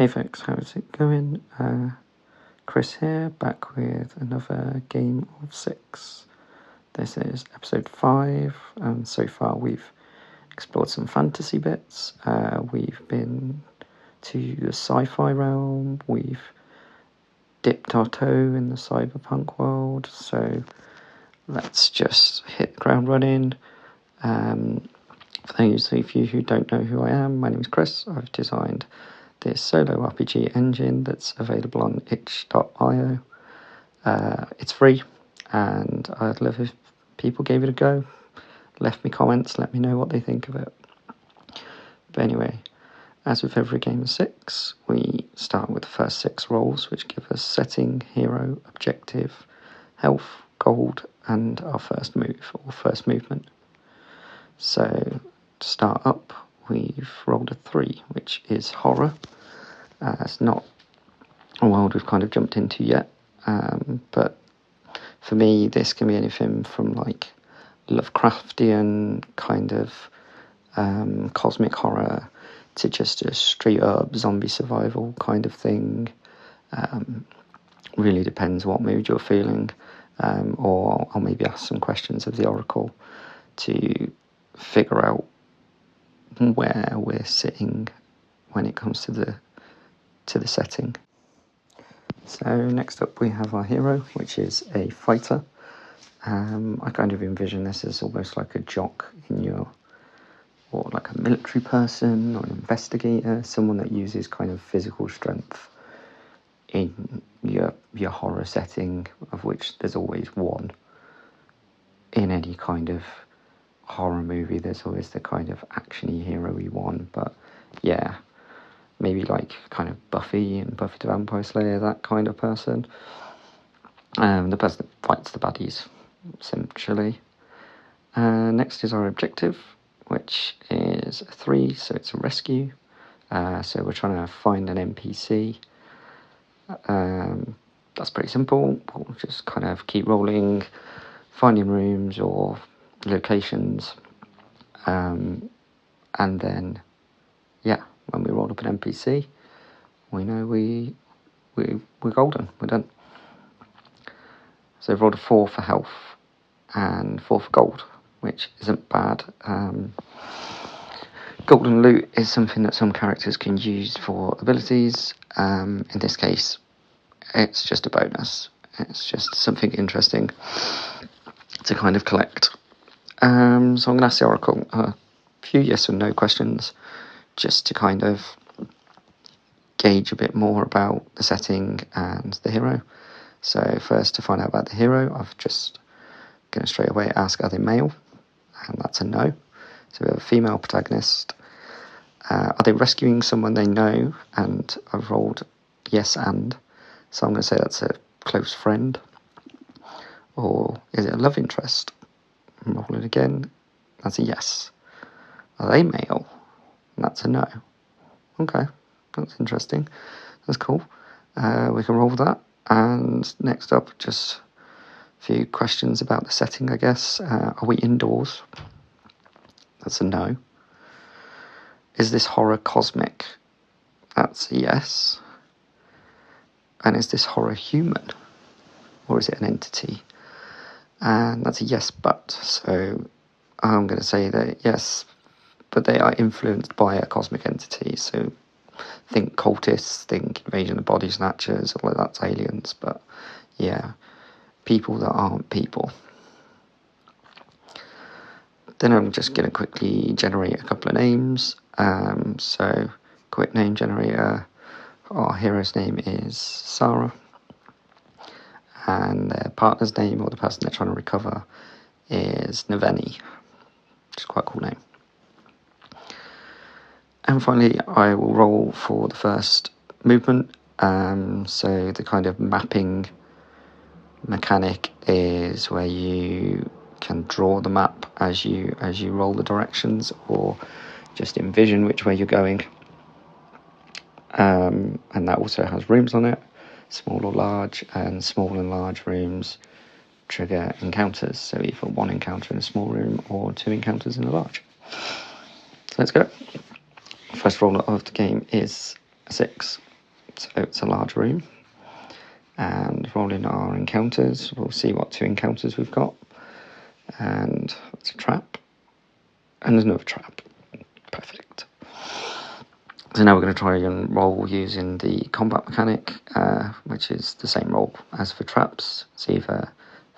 Hey folks, how's it going? Chris here, back with another game of Sixx. This is episode 5, and so far we've explored some fantasy bits. We've been to the sci-fi realm, we've dipped our toe in the cyberpunk world, so let's just hit the ground running. For those of you who don't know who I am, my name is Chris. I've designed this solo RPG engine that's available on itch.io. It's free, and I'd love if people gave it a go, left me comments, let me know what they think of it. But anyway, as with every game of Sixx, we start with the first 6 roles, which give us setting, hero, objective, health, gold, and our first move, or first movement. So, to start up, we've rolled a 3, which is horror. It's not a world we've kind of jumped into yet, but for me, this can be anything from like Lovecraftian kind of cosmic horror to just a straight up zombie survival kind of thing. Really depends what mood you're feeling, or I'll maybe ask some questions of the Oracle to figure out where we're sitting when it comes to the setting. So next up we have our hero, which is a fighter. I kind of envision this as almost like a jock or like a military person or an investigator, someone that uses kind of physical strength in your horror setting, of which there's always one. In any kind of horror movie, there's always the kind of actiony hero-y one, but yeah, maybe like kind of Buffy and Buffy the Vampire Slayer, that kind of person. The person that fights the baddies, essentially. Next is our objective, which is a 3, so it's a rescue. So we're trying to find an NPC. That's pretty simple. We'll just kind of keep rolling, finding rooms or locations, and then, yeah, when we roll up an NPC, we know we're golden, we're done. So I've rolled a 4 for health and 4 for gold, which isn't bad. Golden loot is something that some characters can use for abilities. In this case, it's just a bonus. It's just something interesting to kind of collect. So I'm going to ask the Oracle a few yes and no questions just to kind of gauge a bit more about the setting and the hero. So first, to find out about the hero, I've just going to straight away ask, are they male? And that's a no. So we have a female protagonist. Are they rescuing someone they know? And I've rolled yes and. So I'm going to say that's a close friend. Or is it a love interest? Roll it again. That's a yes. Are they male? And that's a no. Okay, that's interesting. That's cool. We can roll that. And next up, just a few questions about the setting, I guess. Are we indoors? That's a no. Is this horror cosmic? That's a yes. And is this horror human? Or is it an entity? And that's a yes, but. So I'm going to say that yes, but they are influenced by a cosmic entity. So think cultists, think invasion of body snatchers, all of that's aliens. But yeah, people that aren't people. Then I'm just going to quickly generate a couple of names. So quick name generator. Our hero's name is Sara. And their partner's name, or the person they're trying to recover, is Naveni, which is quite a cool name. And finally, I will roll for the first movement. So the kind of mapping mechanic is where you can draw the map as you roll the directions, or just envision which way you're going. And that also has rooms on it, small or large, and small and large rooms trigger encounters. So either one encounter in a small room or 2 encounters in a large. So let's go. First roll of the game is a 6. So it's a large room. And rolling our encounters, we'll see what 2 encounters we've got. And it's a trap. And there's another trap. Perfect. So now we're going to try and roll using the combat mechanic, which is the same roll as for traps. It's either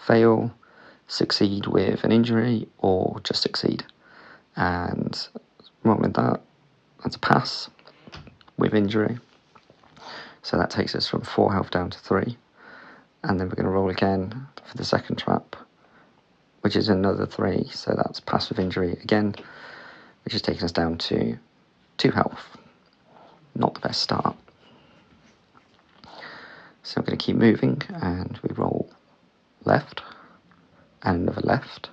fail, succeed with an injury, or just succeed. And rolling that's a pass with injury. So that takes us from 4 health down to 3. And then we're going to roll again for the second trap, which is another 3. So that's pass with injury again, which is taking us down to 2 health. Not the best start. So I'm going to keep moving, and we roll left, and another left,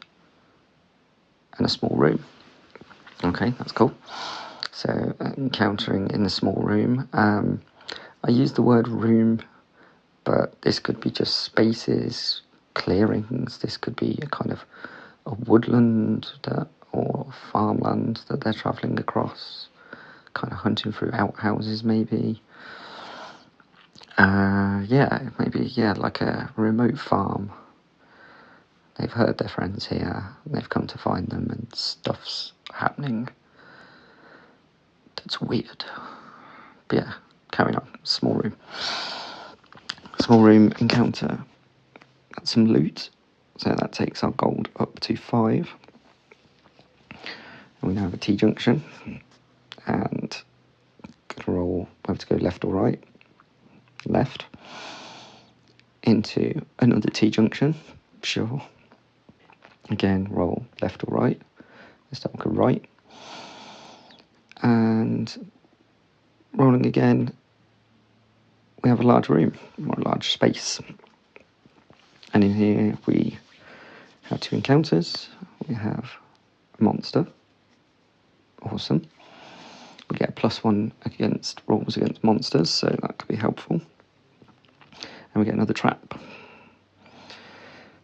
and a small room. Okay, that's cool. So encountering in the small room. I use the word room, but this could be just spaces, clearings. This could be a kind of a woodland or farmland that they're travelling across. Kind of hunting through outhouses, maybe. Like a remote farm. They've heard their friends here, and they've come to find them, and stuff's happening. That's weird. But yeah, carrying on. Small room. Small room encounter. That's some loot. So that takes our gold up to 5. And we now have a T-junction. And gonna roll, we have to go left or right. Left. Into another T-junction. Sure. Again, roll left or right. This time we'll go right. And rolling again, we have a large room, or a large space. And in here we have 2 encounters. We have a monster. Awesome. We get a +1 against rolls against monsters, so that could be helpful. And we get another trap.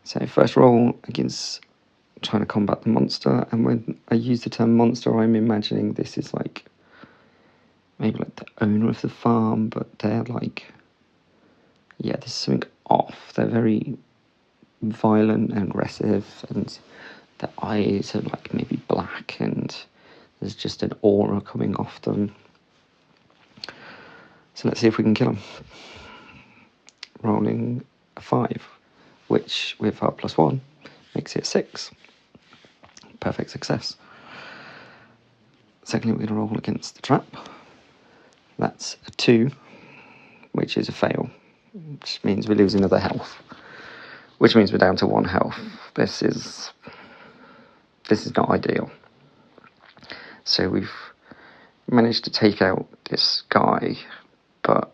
So first roll against trying to combat the monster, and when I use the term monster, I'm imagining this is like maybe like the owner of the farm, but they're like, yeah, there's something off. They're very violent and aggressive, and their eyes are like maybe black, and there's just an aura coming off them. So let's see if we can kill them. Rolling a 5, which with our +1 makes it 6. Perfect success. Secondly, we're going to roll against the trap. That's a 2, which is a fail, which means we lose another health, which means we're down to 1 health. This is not ideal. So we've managed to take out this guy, but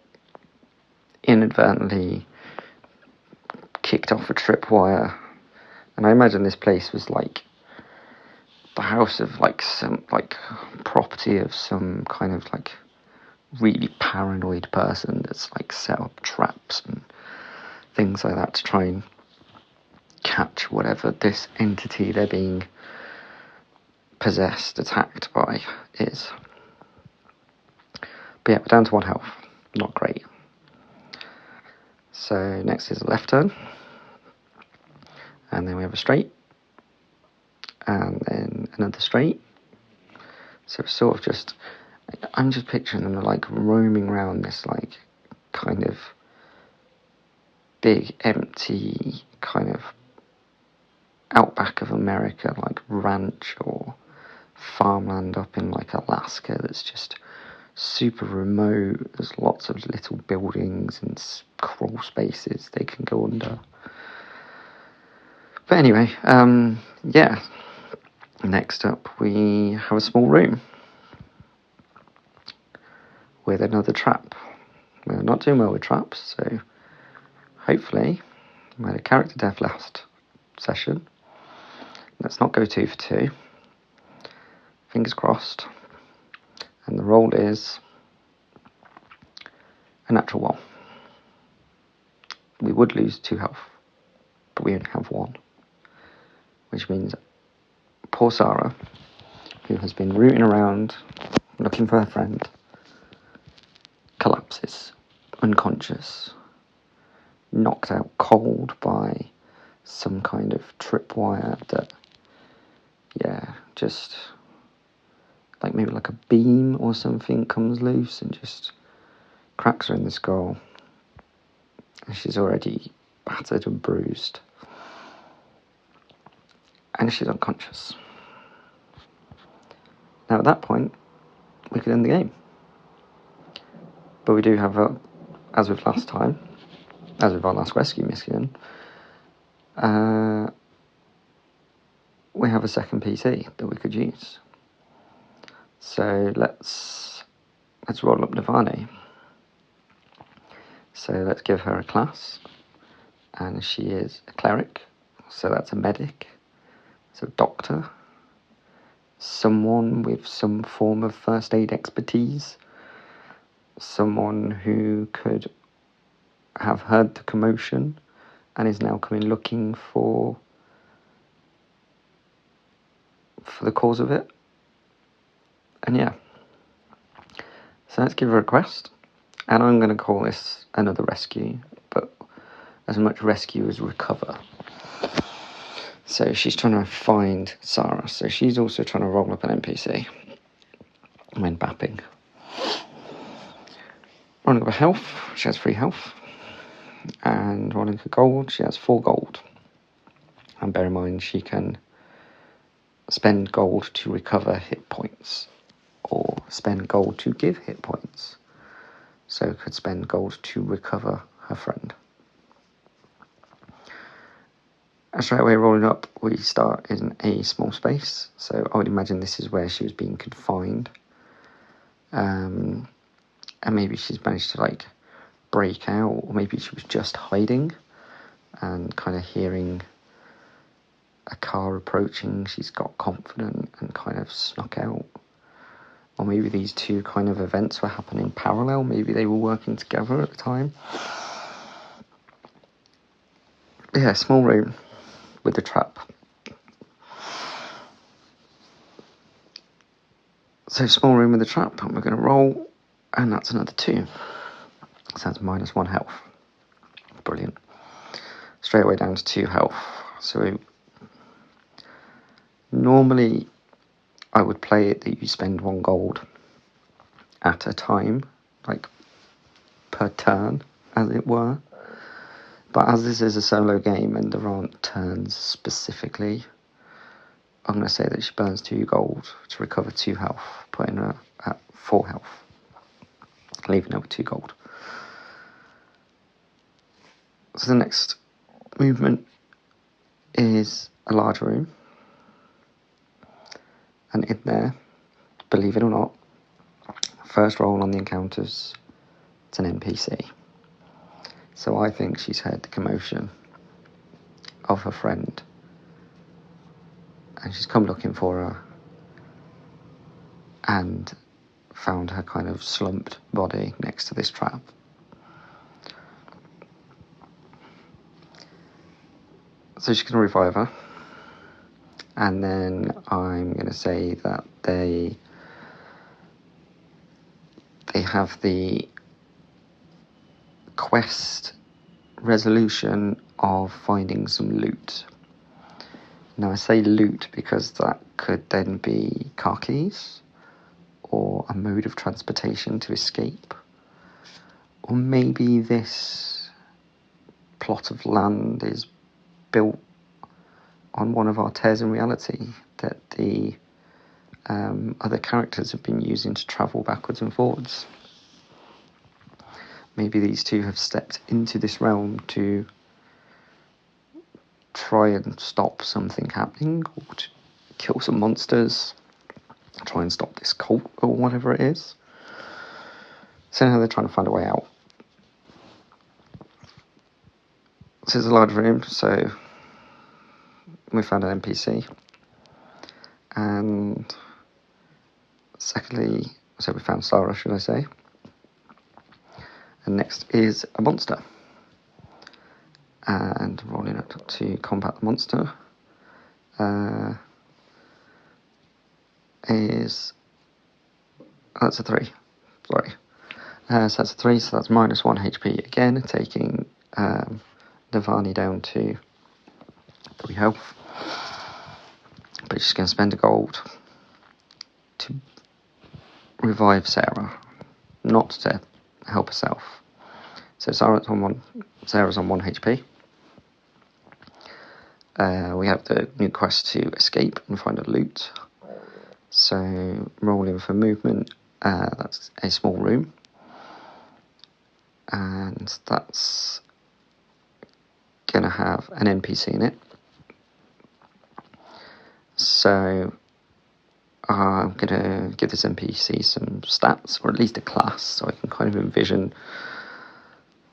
inadvertently kicked off a tripwire. And I imagine this place was like the house of like some like property of some kind of like really paranoid person that's like set up traps and things like that to try and catch whatever this entity they're being possessed, attacked by is. But yeah, we're down to 1 health. Not great. So next is a left turn. And then we have a straight. And then another straight. So it's sort of just, I'm just picturing them like roaming around this like kind of big empty kind of outback of America, like ranch or farmland up in like Alaska that's just super remote. There's lots of little buildings and crawl spaces they can go under. But anyway, yeah. Next up, we have a small room with another trap. We're not doing well with traps, so hopefully we had a character death last session. Let's not go 2 for 2. Fingers crossed. And the roll is a natural 1. We would lose 2 health, but we only have 1. Which means poor Sara, who has been rooting around looking for her friend, collapses unconscious, knocked out cold by some kind of tripwire that, yeah, just like maybe like a beam or something comes loose and just cracks her in the skull. And she's already battered and bruised. And she's unconscious. Now at that point, we could end the game. But we do have, as with last time, as with our last rescue mission, we have a second PC that we could use. So let's roll up Navani. So let's give her a class, and she is a cleric, so that's a medic, so doctor, someone with some form of first aid expertise, someone who could have heard the commotion and is now coming looking for the cause of it. And yeah, so let's give her a quest, and I'm going to call this another rescue, but as much rescue as recover. So she's trying to find Sara, so she's also trying to roll up an NPC when bapping. Rolling up a health, she has 3 health, and rolling for gold, she has 4 gold. And bear in mind, she can spend gold to recover hit points, or spend gold to give hit points. So could spend gold to recover her friend. And straight away rolling up, we start in a small space. So I would imagine this is where she was being confined. And maybe she's managed to like break out, or maybe she was just hiding and kind of hearing a car approaching. She's got confident and kind of snuck out. Or maybe these two kind of events were happening parallel. Maybe they were working together at the time. Yeah, small room with the trap. So small room with the trap, and we're going to roll, and that's another 2. So that's -1 health. Brilliant. Straight away down to 2 health. So normally I would play it that you spend 1 gold at a time, like per turn, as it were. But as this is a solo game and there aren't turns specifically, I'm going to say that she burns 2 gold to recover 2 health, putting her at 4 health, leaving her with 2 gold. So the next movement is a large room. And in there, believe it or not, first roll on the encounters, it's an NPC. So I think she's heard the commotion of her friend, and she's come looking for her and found her kind of slumped body next to this trap. So she's going to revive her, and then I'm going to say that they have the quest resolution of finding some loot. Now I say loot because that could then be car keys, or a mode of transportation to escape, or maybe this plot of land is built on one of our tears in reality that the other characters have been using to travel backwards and forwards. Maybe these two have stepped into this realm to try and stop something happening, or to kill some monsters, try and stop this cult or whatever it is. So now they're trying to find a way out. This is a large room, so we found an NPC. And secondly, so we found Sara, should I say. And next is a monster. And rolling up to combat the monster that's a 3. Sorry. So that's a 3, so that's minus 1 HP again, taking Navani down to 3 health. But she's going to spend a gold to revive Sara, not to help herself. So Sara's on 1 HP. We have the new quest to escape and find a loot. So rolling for movement, that's a small room. And that's going to have an NPC in it. So I'm going to give this NPC some stats, or at least a class, so I can kind of envision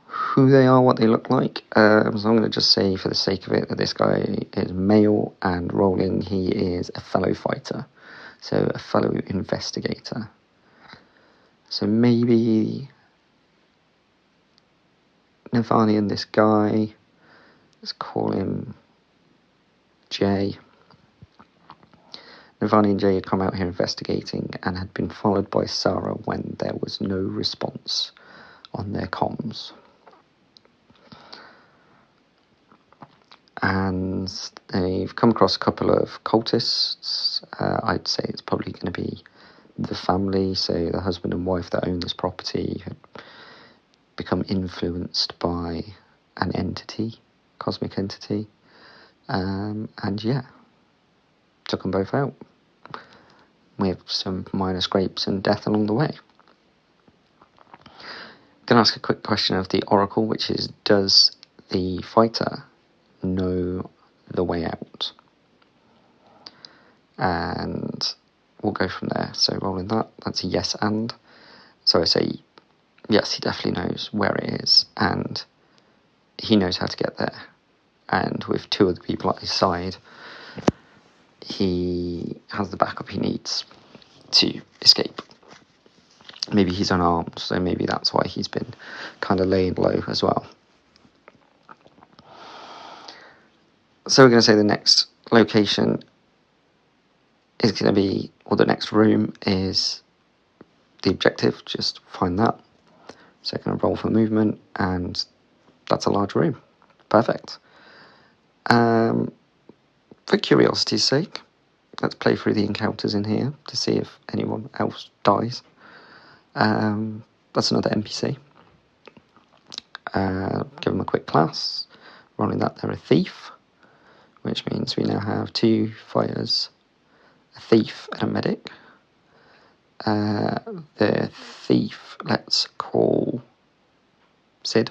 who they are, what they look like. So I'm going to just say, for the sake of it, that this guy is male, and rolling, he is a fellow fighter, so a fellow investigator. So maybe Navani and this guy, let's call him Jay. Navani and Jay had come out here investigating and had been followed by Sara when there was no response on their comms. And they've come across a couple of cultists. I'd say it's probably going to be the family, so the husband and wife that own this property had become influenced by an entity, cosmic entity, and yeah, took them both out with some minor scrapes and death along the way. Going to ask a quick question of the Oracle, which is, does the fighter know the way out? And we'll go from there. So rolling that's a yes and. So I say yes, he definitely knows where it is, and he knows how to get there. And with 2 other people at his side, he has the backup he needs to escape. Maybe he's unarmed, so maybe that's why he's been kind of laying low as well. So we're going to say the next location is going to be, or the next room is the objective, just find that. So I'm going to roll for movement, and that's a large room. Perfect. For curiosity's sake, let's play through the encounters in here to see if anyone else dies. That's another NPC. Give them a quick class. Rolling that, they're a thief, which means we now have 2 fighters, a thief and a medic. The thief, let's call Sid.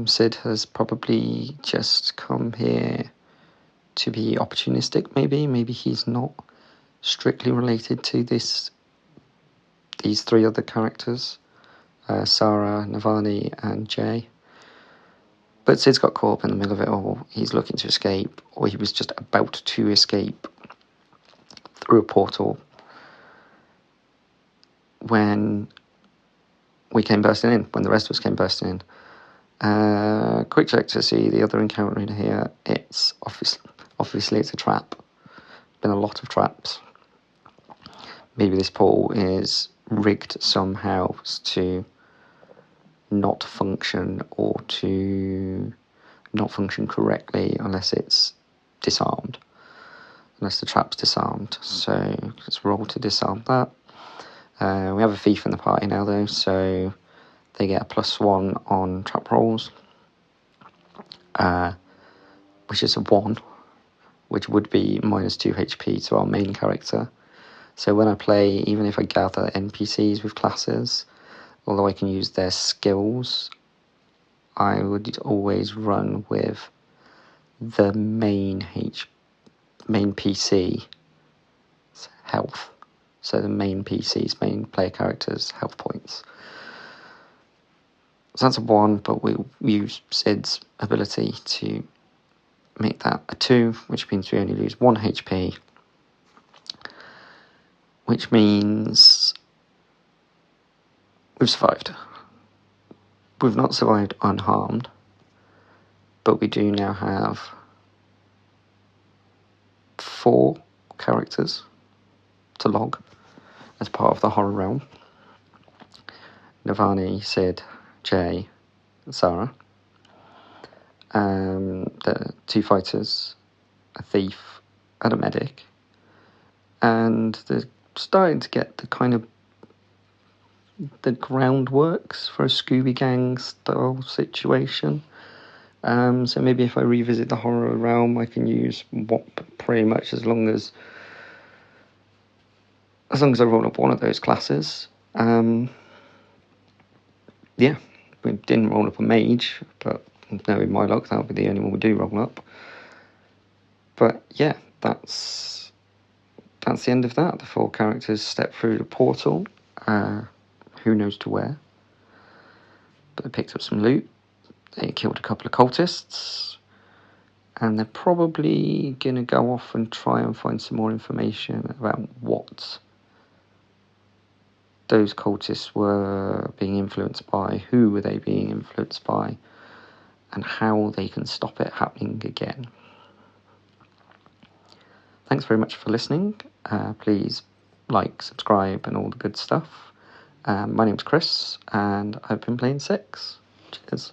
Sid has probably just come here to be opportunistic, maybe he's not strictly related to these 3 other characters, Sara, Navani and Jay. But Sid's got caught up in the middle of it all. He's looking to escape, or he was just about to escape through a portal when we came bursting in, when the rest of us came bursting in. Quick check to see the other encounter in here. It's obviously it's a trap. Been a lot of traps. Maybe this portal is rigged somehow to not function, or to not function correctly unless it's disarmed. Unless the trap's disarmed. So let's roll to disarm that. We have a thief in the party now though, so they get a +1 on trap rolls, which is a 1, which would be -2 HP to our main character. So when I play, even if I gather NPCs with classes, although I can use their skills, I would always run with the main PC health. So the main player character's health points. So that's a 1, but we'll use Sid's ability to make that a 2, which means we only lose 1 HP. Which means we've survived. We've not survived unharmed, but we do now have 4 characters to log as part of the horror realm. Navani, Sid, Jay, and Sara. The 2 fighters, a thief, and a medic. And they're starting to get the kind of the groundworks for a Scooby Gang style situation. So maybe if I revisit the horror realm, I can use WOP pretty much as long as I roll up one of those classes. Yeah, we didn't roll up a mage, but knowing my luck, that'll be the only one we do roll up. But yeah, that's the end of that. The 4 characters step through the portal. Who knows to where? But they picked up some loot. They killed a couple of cultists. And they're probably going to go off and try and find some more information about what those cultists were being influenced by, who were they being influenced by, and how they can stop it happening again. Thanks very much for listening. Please like, subscribe, and all the good stuff. My name's Chris, and I've been playing Sixx. Cheers.